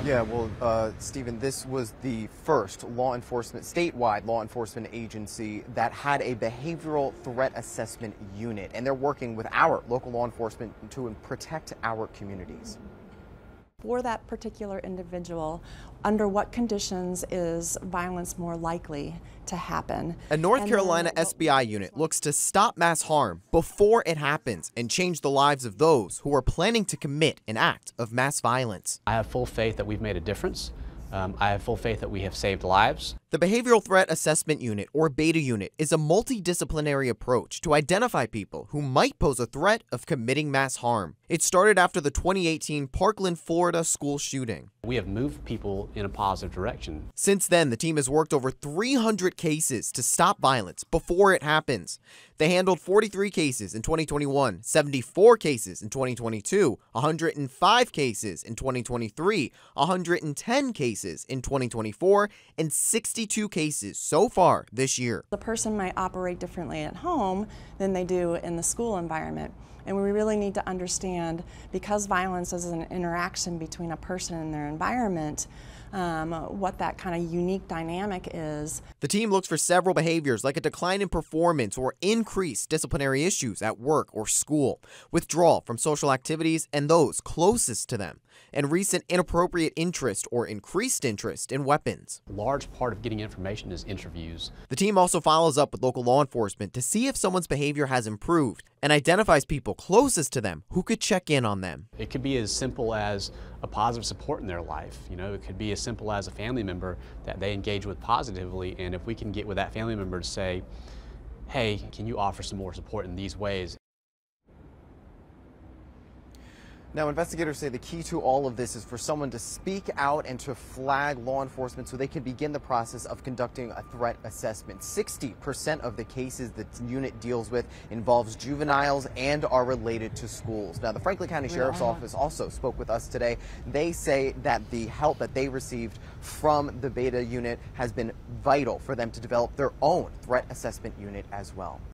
Yeah, well, Stephen, this was the first statewide law enforcement agency that had a behavioral threat assessment unit, and they're working with our local law enforcement to protect our communities. For that particular individual, under what conditions is violence more likely to happen? A North Carolina SBI unit looks to stop mass harm before it happens and change the lives of those who are planning to commit an act of mass violence. I have full faith that we've made a difference. I have full faith that we have saved lives. The Behavioral Threat Assessment Unit, or BETA unit, is a multidisciplinary approach to identify people who might pose a threat of committing mass harm. It started after the 2018 Parkland, Florida school shooting. We have moved people in a positive direction. Since then, the team has worked over 300 cases to stop violence before it happens. They handled 43 cases in 2021, 74 cases in 2022, 105 cases in 2023, 110 cases in 2024, and 62 cases so far this year. The person might operate differently at home than they do in the school environment. And we really need to understand, because violence is an interaction between a person and their environment, what that kind of unique dynamic is. The team looks for several behaviors like a decline in performance or increased disciplinary issues at work or school, withdrawal from social activities and those closest to them, and recent inappropriate interest or increased interest in weapons. A large part of getting information is interviews. The team also follows up with local law enforcement to see if someone's behavior has improved and identifies people closest to them who could check in on them. It could be as simple as a positive support in their life. It could be as simple as a family member that they engage with positively, and if we can get with that family member to say, hey, can you offer some more support in these ways? Now, investigators say the key to all of this is for someone to speak out and to flag law enforcement so they can begin the process of conducting a threat assessment. 60% of the cases the unit deals with involves juveniles and are related to schools. Now, the Franklin County Sheriff's Office also spoke with us today. They say that the help that they received from the BETA unit has been vital for them to develop their own threat assessment unit as well.